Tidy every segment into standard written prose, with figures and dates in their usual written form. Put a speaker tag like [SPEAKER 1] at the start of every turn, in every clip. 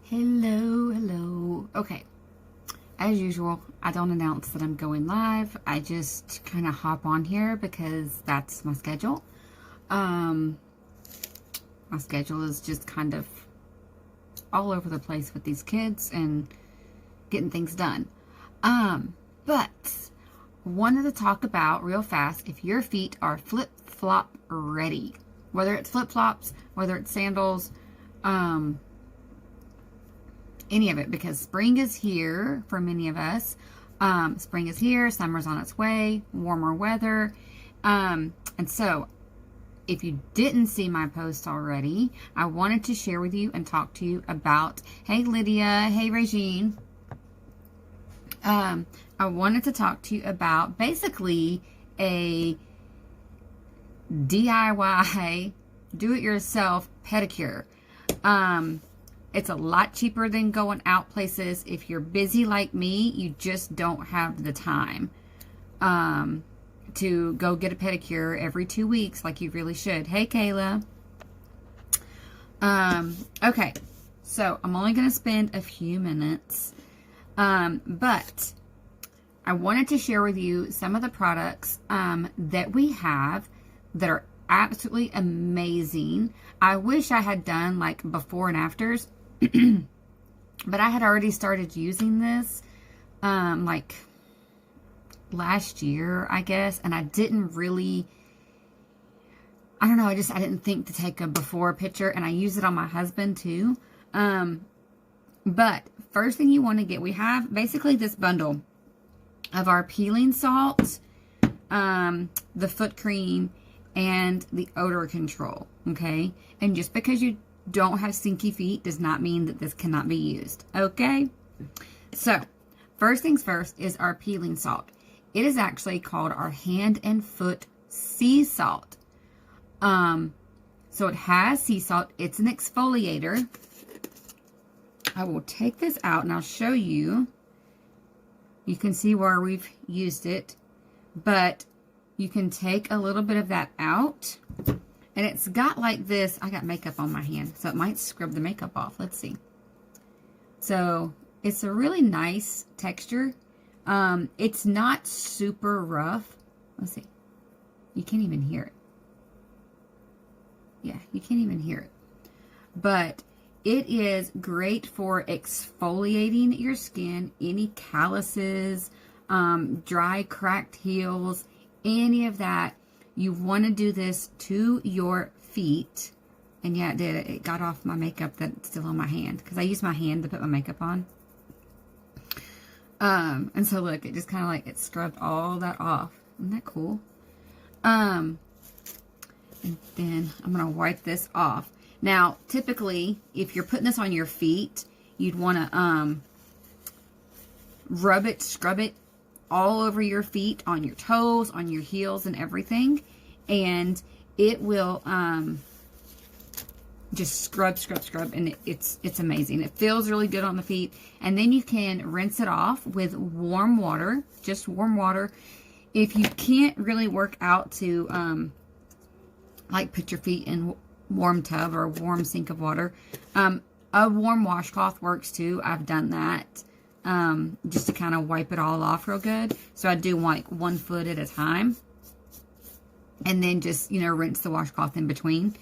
[SPEAKER 1] Hello, hello. Okay, as usual, I don't announce that I'm going live. I just kind of hop on here because that's my schedule. My schedule is just kind of all over the place with these kids and getting things done. But wanted to talk about real fast if your feet are flip-flop ready. Whether it's flip-flops, whether it's sandals, any of it, because spring is here for many of us. Spring is here, summer's on its way, warmer weather. And so if you didn't see my post already, I wanted to share with you and talk to you about, hey Lydia, hey Regine. I wanted to talk to you about basically a DIY, do-it-yourself pedicure. It's a lot cheaper than going out places. If you're busy like me, you just don't have the time to go get a pedicure every 2 weeks like you really should. Hey, Kayla. Okay, so I'm only going to spend a few minutes, but I wanted to share with you some of the products that we have that are absolutely amazing. I wish I had done like before and afters. But I had already started using this like last year, I guess, and I didn't really, I don't know, I didn't think to take a before picture, and I use it on my husband too. But first thing you want to get, we have basically this bundle of our peeling salt, the foot cream, and the odor control, okay? And just because you don't have stinky feet does not mean that this cannot be used, okay? So, first things first is our peeling salt. It is actually called our hand and foot sea salt. So it has sea salt. It's an exfoliator. I will take this out and I'll show you. You can see where we've used it, but you can take a little bit of that out. And it's got like this, I got makeup on my hand, so it might scrub the makeup off. Let's see. So it's a really nice texture. It's not super rough. Let's see. You can't even hear it. Yeah, you can't even hear it. But it is great for exfoliating your skin, any calluses, dry, cracked heels, any of that. You want to do this to your feet. And yeah, it did. It got off my makeup that's still on my hand, because I use my hand to put my makeup on. And so look, it just kind of like, it scrubbed all that off. Isn't that cool? And then I'm going to wipe this off. Now, typically, if you're putting this on your feet, you'd want to rub it, scrub it all over your feet, on your toes, on your heels, and everything, and it will just scrub, and it's amazing. It feels really good on the feet, and then you can rinse it off with warm water, just warm water. If you can't really work out to like put your feet in warm tub or a warm sink of water, a warm washcloth works too. I've done that. Just to kind of wipe it all off real good. So I do like 1 foot at a time. And then just, you know, rinse the washcloth in between.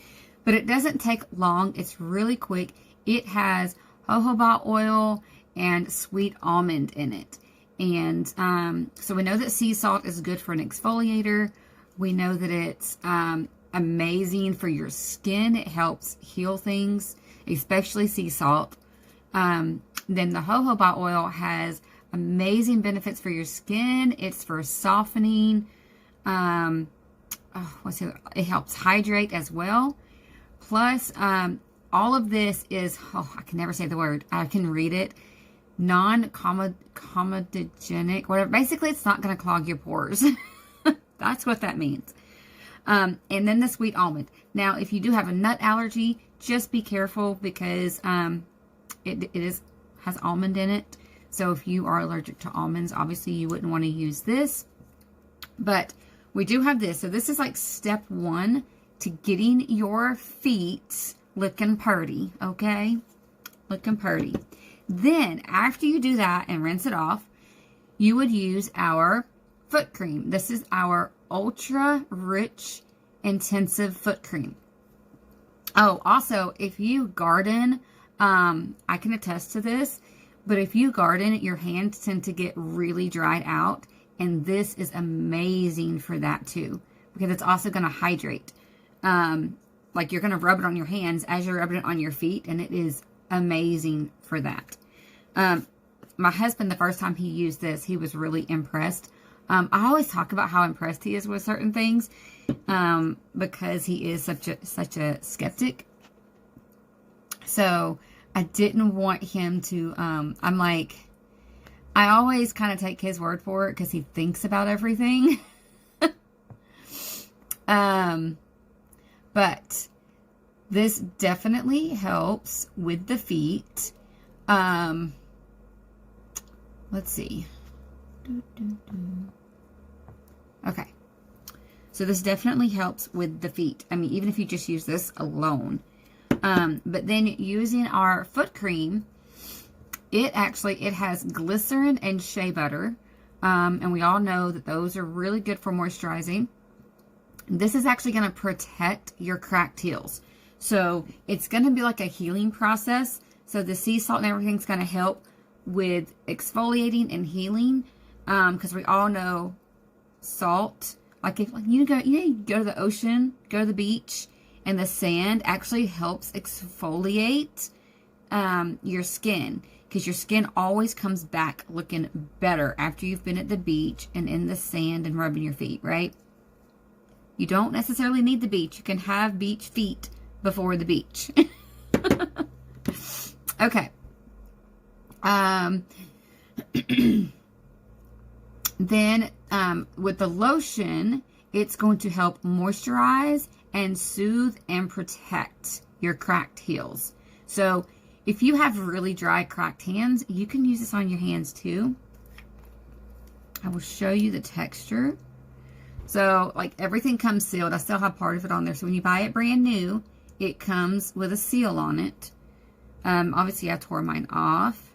[SPEAKER 1] But it doesn't take long. It's really quick. It has jojoba oil and sweet almond in it. And so we know that sea salt is good for an exfoliator. We know that it's amazing for your skin. It helps heal things, especially sea salt. Then the jojoba oil has amazing benefits for your skin. It's for softening. It helps hydrate as well. Plus, all of this is, I can never say the word. I can read it. Non-comedogenic, whatever. Basically, it's not going to clog your pores. That's what that means. And then the sweet almond. Now, if you do have a nut allergy, just be careful, because it has almond in it. So if you are allergic to almonds, obviously you wouldn't want to use this. But we do have this. So this is like step 1 to getting your feet looking purty, okay? looking purty. Then, after you do that and rinse it off, you would use our foot cream. This is our ultra rich intensive foot cream. Oh, also, if you garden, I can attest to this, but if you garden, your hands tend to get really dried out, and this is amazing for that too, because it's also going to hydrate. Like you're going to rub it on your hands as you're rubbing it on your feet, and it is amazing for that. My husband, the first time he used this, he was really impressed. I always talk about how impressed he is with certain things, because he is such a skeptic. So I didn't want him to, I'm like, I always kind of take his word for it because he thinks about everything. But this definitely helps with the feet. Let's see. Okay. So this definitely helps with the feet. I mean, even if you just use this alone. But then using our foot cream, it has glycerin and shea butter. And we all know that those are really good for moisturizing. This is actually going to protect your cracked heels. So it's going to be like a healing process. So the sea salt and everything's going to help with exfoliating and healing. Because we all know salt, like if you go to the ocean, go to the beach, and the sand actually helps exfoliate your skin. Because your skin always comes back looking better after you've been at the beach and in the sand and rubbing your feet, right? You don't necessarily need the beach. You can have beach feet before the beach. Okay. Then with the lotion, it's going to help moisturize and soothe and protect your cracked heels. So if you have really dry, cracked hands, you can use this on your hands too. I will show you the texture. So, like, everything comes sealed. I still have part of it on there. So when you buy it brand new, it comes with a seal on it. Obviously, I tore mine off.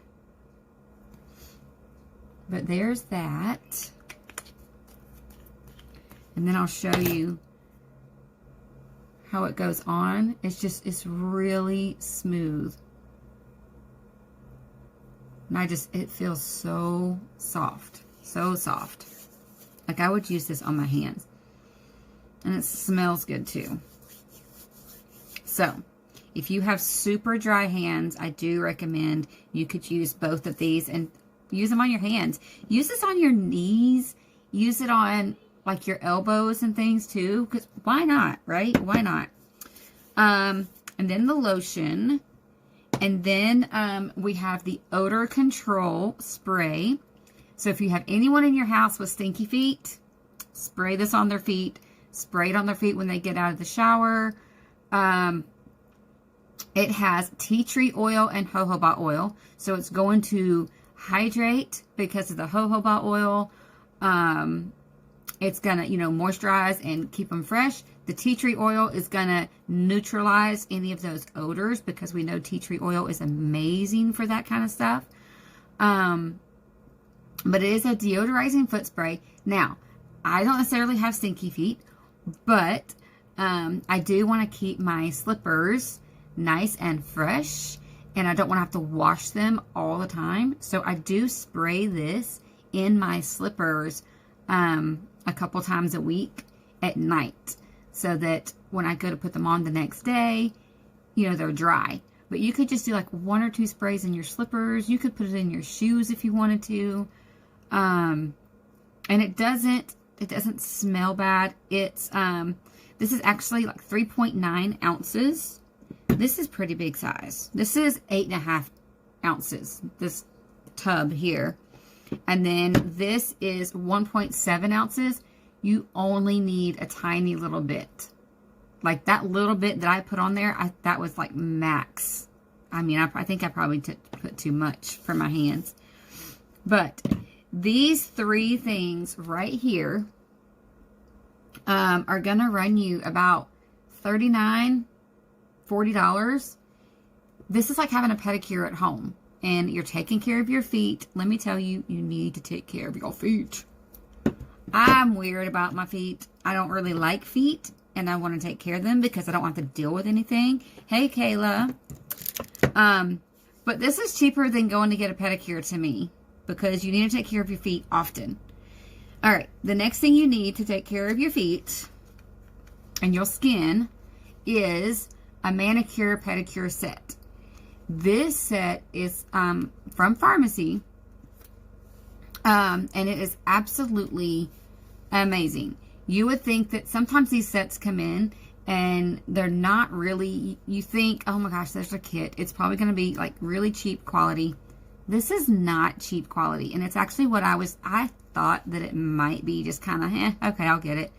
[SPEAKER 1] But there's that. And then I'll show you how it goes on. It's really smooth. And it feels so soft. So soft. Like, I would use this on my hands. And it smells good too. So, if you have super dry hands, I do recommend you could use both of these and use them on your hands. Use this on your knees. Use it on, like, your elbows and things too. Because why not, right? Why not? And then the lotion. And then we have the odor control spray. So if you have anyone in your house with stinky feet, spray this on their feet. Spray it on their feet when they get out of the shower. It has tea tree oil and jojoba oil. So it's going to hydrate because of the jojoba oil. It's going to, moisturize and keep them fresh. The tea tree oil is going to neutralize any of those odors because we know tea tree oil is amazing for that kind of stuff. But it is a deodorizing foot spray. Now, I don't necessarily have stinky feet, but I do want to keep my slippers nice and fresh, and I don't want to have to wash them all the time. So I do spray this in my slippers a couple times a week at night, so that when I go to put them on the next day, they're dry. But you could just do like 1 or 2 sprays in your slippers. You could put it in your shoes if you wanted to. And it doesn't smell bad. It's, this is actually like 3.9 ounces. This is pretty big size. This is 8.5 ounces, this tub here. And then this is 1.7 ounces. You only need a tiny little bit. Like that little bit that I put on there, that was like max. I mean, I think I probably put too much for my hands. But these 3 things right here are going to run you about $39, $40. this is like having a pedicure at home. And you're taking care of your feet. Let me tell you, you need to take care of your feet. I'm weird about my feet. I don't really like feet. And I want to take care of them because I don't have to deal with anything. Hey, Kayla. But this is cheaper than going to get a pedicure to me. Because you need to take care of your feet often. Alright, the next thing you need to take care of your feet and your skin is a manicure pedicure set. This set is from Pharmacy, and it is absolutely amazing. You would think that sometimes these sets come in and they're not really, you think, oh my gosh, there's a kit. It's probably going to be like really cheap quality. This is not cheap quality, and it's actually what I thought that it might be, just kind of, okay, I'll get it.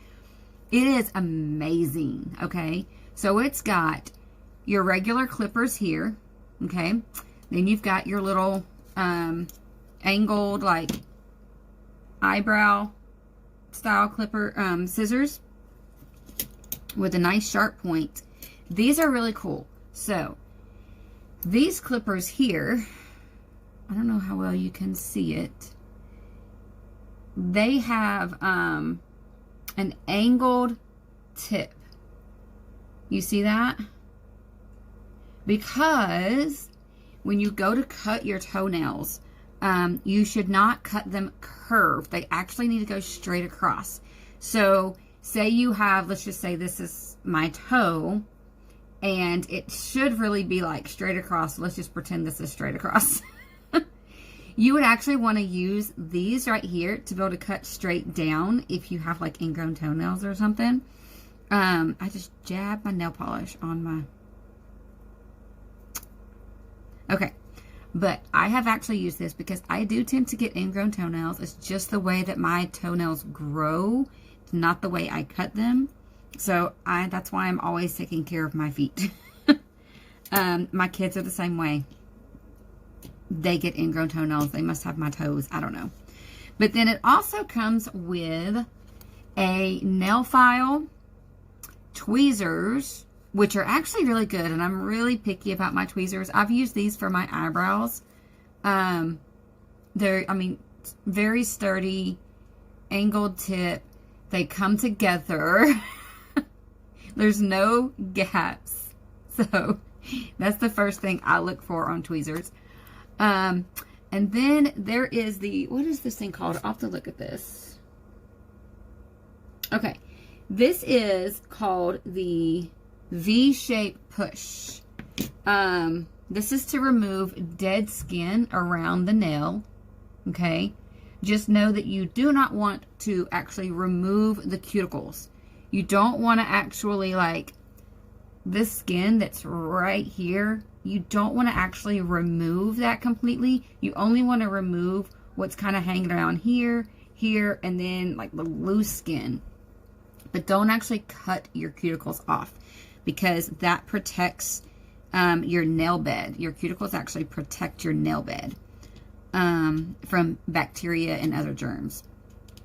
[SPEAKER 1] It is amazing, okay? So it's got your regular clippers here. Okay, then you've got your little angled like eyebrow style clipper scissors with a nice sharp point. These are really cool. So these clippers here, I don't know how well you can see it. They have an angled tip. You see that? Because when you go to cut your toenails, you should not cut them curved. They actually need to go straight across. So say you have, let's just say this is my toe, and it should really be like straight across. Let's just pretend this is straight across. You would actually want to use these right here to be able to cut straight down if you have like ingrown toenails or something. I just jabbed my nail polish on my... Okay, but I have actually used this because I do tend to get ingrown toenails. It's just the way that my toenails grow, not the way I cut them. So that's why I'm always taking care of my feet. My kids are the same way. They get ingrown toenails. They must have my toes. I don't know. But then it also comes with a nail file, tweezers, which are actually really good, and I'm really picky about my tweezers. I've used these for my eyebrows. They're, I mean, very sturdy, angled tip. They come together. There's no gaps. So that's the first thing I look for on tweezers. And then there is the, what is this thing called? I'll have to look at this. Okay. This is called the V-shape push. This is to remove dead skin around the nail. Okay. Just know that you do not want to actually remove the cuticles. You don't want to actually, like, this skin that's right here, you don't want to actually remove that completely. You only want to remove what's kind of hanging around here, here, and then like the loose skin. But don't actually cut your cuticles off, because that protects your nail bed. Your cuticles actually protect your nail bed from bacteria and other germs.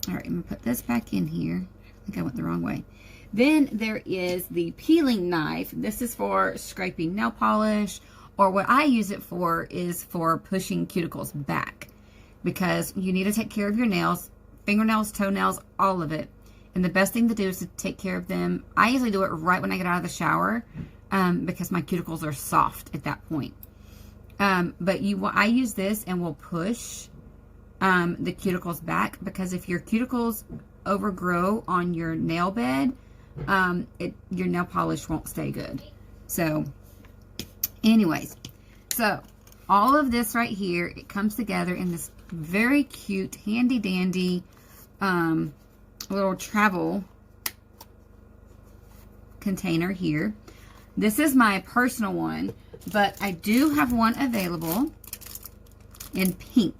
[SPEAKER 1] All right, I'm going to put this back in here. I think I went the wrong way. Then there is the peeling knife. This is for scraping nail polish, or what I use it for is for pushing cuticles back, because you need to take care of your nails, fingernails, toenails, all of it. And the best thing to do is to take care of them. I usually do it right when I get out of the shower, because my cuticles are soft at that point. But I use this and will push the cuticles back, because if your cuticles overgrow on your nail bed, your nail polish won't stay good. So anyways, so all of this right here, it comes together in this very cute, handy dandy little travel container here. This is my personal one, but I do have one available in pink.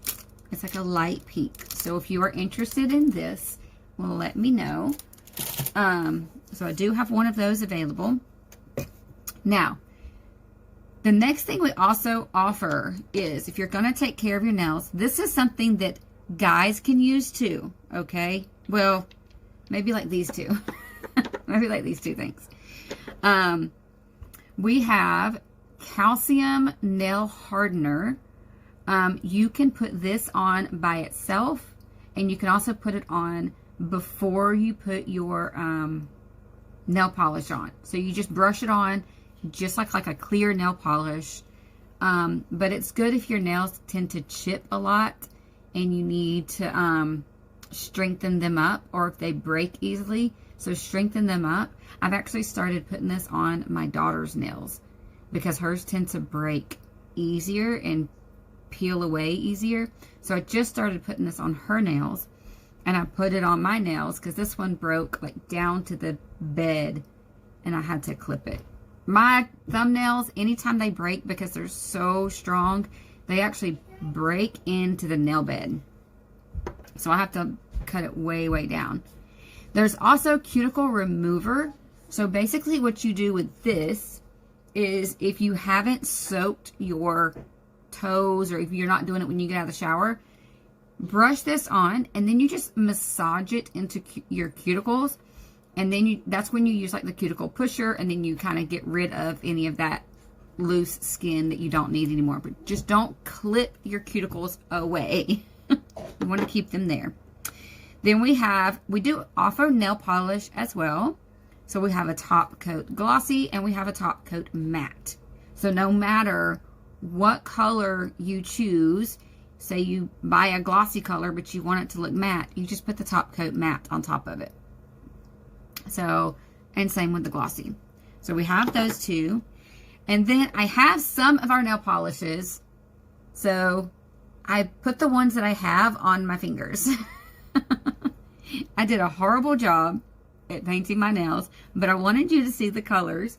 [SPEAKER 1] It's like a light pink. So if you are interested in this, well, let me know. So I do have one of those available. Now, the next thing we also offer is, if you're going to take care of your nails, this is something that guys can use too, okay? Well, maybe like these two. Maybe like these two things. We have calcium nail hardener. You can put this on by itself, and you can also put it on before you put your nail polish on. So you just brush it on just like a clear nail polish. But it's good if your nails tend to chip a lot and you need to strengthen them up, or if they break easily. So strengthen them up. I've actually started putting this on my daughter's nails because hers tend to break easier and peel away easier. So I just started putting this on her nails, and I put it on my nails because this one broke like down to the bed and I had to clip it. My thumbnails, anytime they break, because they're so strong, they actually break into the nail bed. So I have to cut it way, way down. There's also Cuticle Remover. So basically what you do with this is, if you haven't soaked your toes, or if you're not doing it when you get out of the shower, brush this on and then you just massage it into your cuticles. And then that's when you use like the cuticle pusher, and then you kind of get rid of any of that loose skin that you don't need anymore. But just don't clip your cuticles away. You want to keep them there. Then we do offer nail polish as well. So we have a top coat glossy and we have a top coat matte. So no matter what color you choose, say you buy a glossy color but you want it to look matte, you just put the top coat matte on top of it. So, and same with the glossy. So we have those two. And then I have some of our nail polishes. So I put the ones that I have on my fingers. I did a horrible job at painting my nails, but I wanted you to see the colors.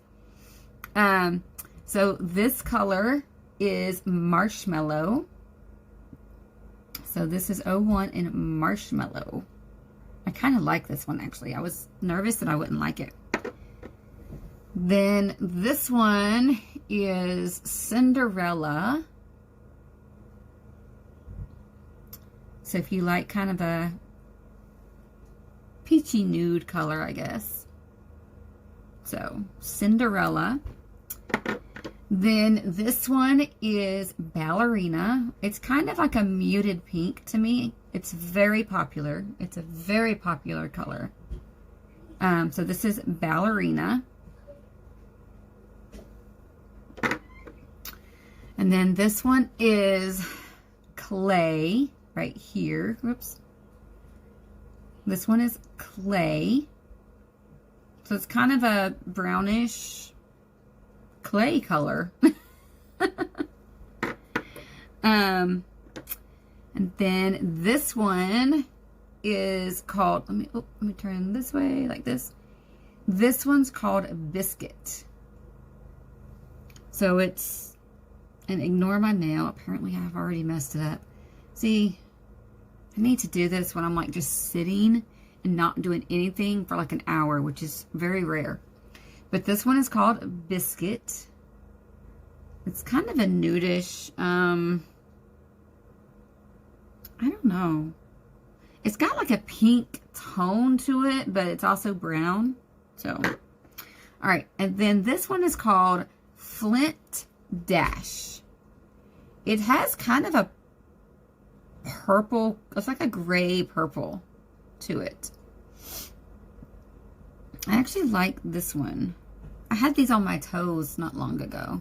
[SPEAKER 1] So this color is Marshmallow. So this is 01 in Marshmallow. I kind of like this one, actually. I was nervous that I wouldn't like it. Then this one is Cinderella. So if you like kind of a peachy nude color, I guess. So Cinderella. Then this one is Ballerina. It's kind of like a muted pink to me. It's very popular. It's a very popular color. So this is Ballerina. And then this one is Clay right here. Whoops. This one is Clay. So it's kind of a brownish clay color. And then this one is called, let me turn this way like this. This one's called Biscuit. So it's, and ignore my nail. Apparently I've already messed it up. See, I need to do this when I'm like just sitting and not doing anything for like an hour, which is very rare. But this one is called Biscuit. It's kind of a nudish, I don't know. It's got like a pink tone to it, but it's also brown. So, all right. And then this one is called Flint Dash. It has kind of a purple, it's like a gray purple to it. I actually like this one. I had these on my toes not long ago.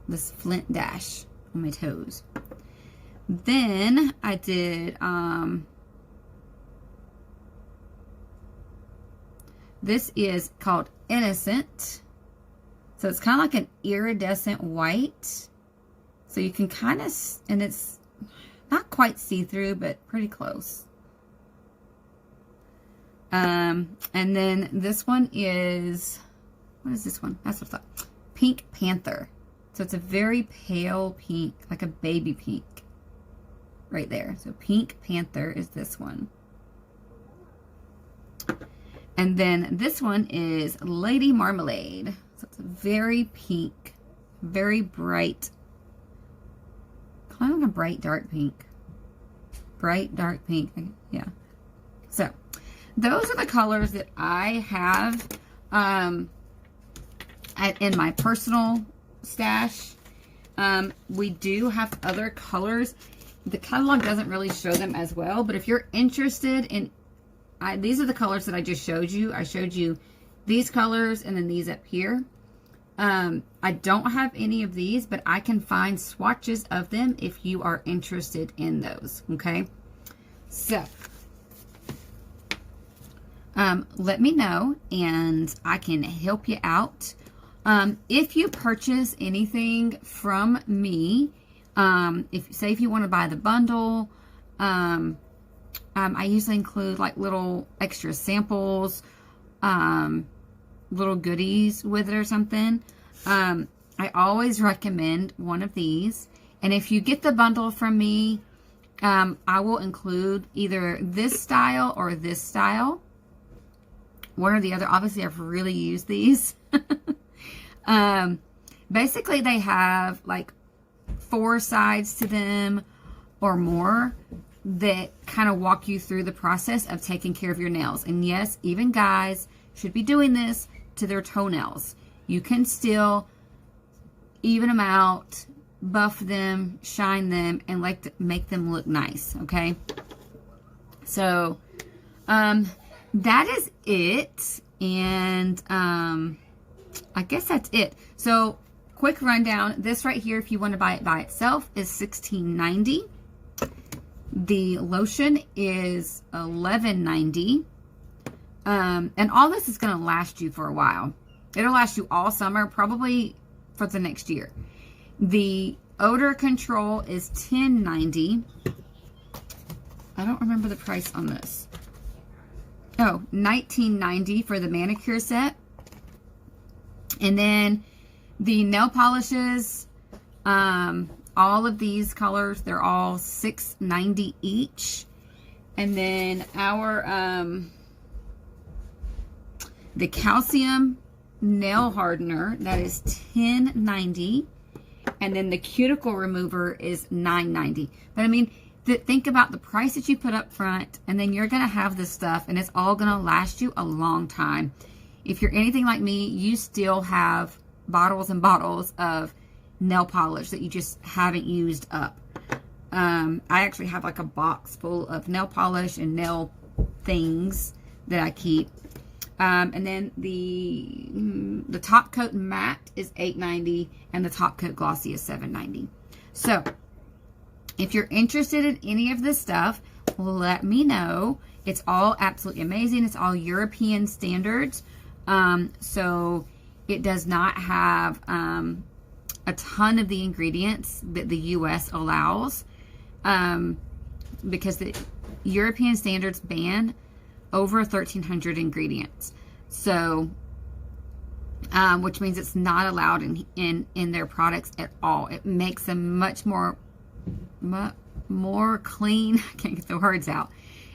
[SPEAKER 1] This Flint Dash on my toes. Then I did, this is called Innocent. So it's kind of like an iridescent white. So you can kind of, and it's not quite see-through, but pretty close. And then this one is, what is this one? That's what I thought. Pink Panther. So it's a very pale pink, like a baby pink. Right there. So Pink Panther is this one. And then this one is Lady Marmalade. So it's a very pink, very bright, kind of a bright dark pink. Bright dark pink. Yeah. So those are the colors that I have in my personal stash. We do have other colors. The catalog doesn't really show them as well, but if you're interested in, these are the colors that I just showed you. I showed you these colors and then these up here. I don't have any of these, but I can find swatches of them if you are interested in those, okay? So, let me know and I can help you out. If you purchase anything from me, if you want to buy the bundle, I usually include like little extra samples, little goodies with it or something. I always recommend one of these. And if you get the bundle from me, I will include either this style or this style. One or the other. Obviously, I've really used these. Basically, they have like 4 sides to them or more that kind of walk you through the process of taking care of your nails. And yes, even guys should be doing this to their toenails. You can still even them out, buff them, shine them, and make them look nice, okay? So, that is it. And I guess that's it. So, quick rundown. This right here, if you want to buy it by itself, is $16.90. The lotion is $11.90. And all this is going to last you for a while. It'll last you all summer, probably for the next year. The odor control is $10.90. I don't remember the price on this. Oh, $19.90 for the manicure set. And then the nail polishes, all of these colors, they're all $6.90 each. And then our, the calcium nail hardener, that is $10.90. And then the cuticle remover is $9.90. But I mean, think about the price that you put up front, and then you're going to have this stuff, and it's all going to last you a long time. If you're anything like me, you still have bottles and bottles of nail polish that you just haven't used up. I actually have like a box full of nail polish and nail things that I keep. And then the top coat matte is $8.90 and the top coat glossy is $7.90. So if you're interested in any of this stuff, let me know. It's all absolutely amazing. It's all European standards. So it does not have a ton of the ingredients that the U.S. allows, because the European standards ban over 1,300 ingredients. So, which means it's not allowed in their products at all. It makes them much more clean. I can't get the words out.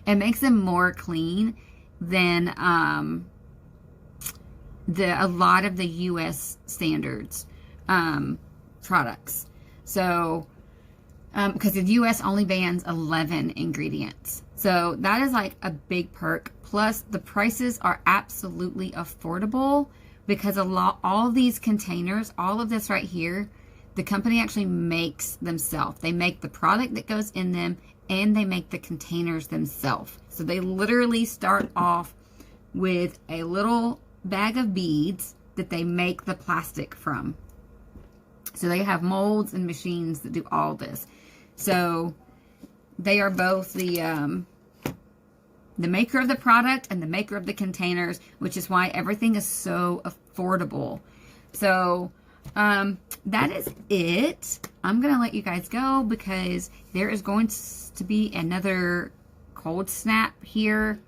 [SPEAKER 1] It makes them more clean than a lot of the U.S. standards products. So, because the U.S. only bans 11 ingredients. So that is like a big perk. Plus, the prices are absolutely affordable because all these containers, all of this right here, the company actually makes themselves. They make the product that goes in them, and they make the containers themselves. So they literally start off with a little bag of beads that they make the plastic from. So they have molds and machines that do all this. So they are both the maker of the product and the maker of the containers, which is why everything is so affordable. So that is it. I'm going to let you guys go because there is going to be another cold snap here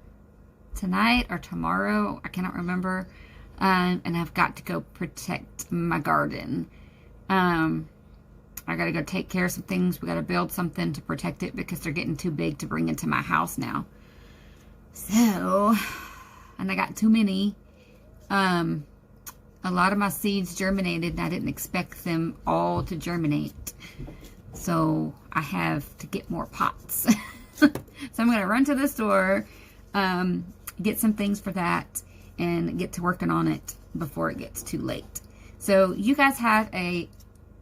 [SPEAKER 1] tonight or tomorrow. I cannot remember. And I've got to go protect my garden. I got to go take care of some things. We got to build something to protect it because they're getting too big to bring into my house now. So, and I got too many. A lot of my seeds germinated and I didn't expect them all to germinate. So I have to get more pots. So I'm going to run to the store, get some things for that, and get to working on it before it gets too late. So you guys have a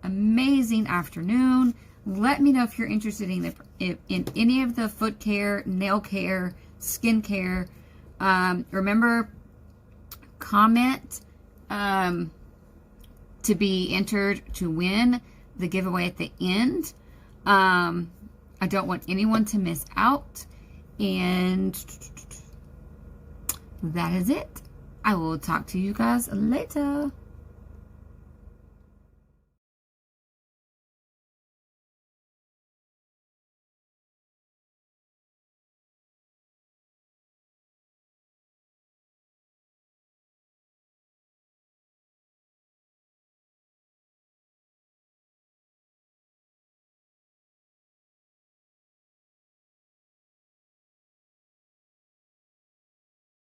[SPEAKER 1] amazing afternoon. Let me know if you're interested in any of the foot care, nail care, skin care. Remember, comment to be entered to win the giveaway at the end. I don't want anyone to miss out. And that is it. I will talk to you guys later.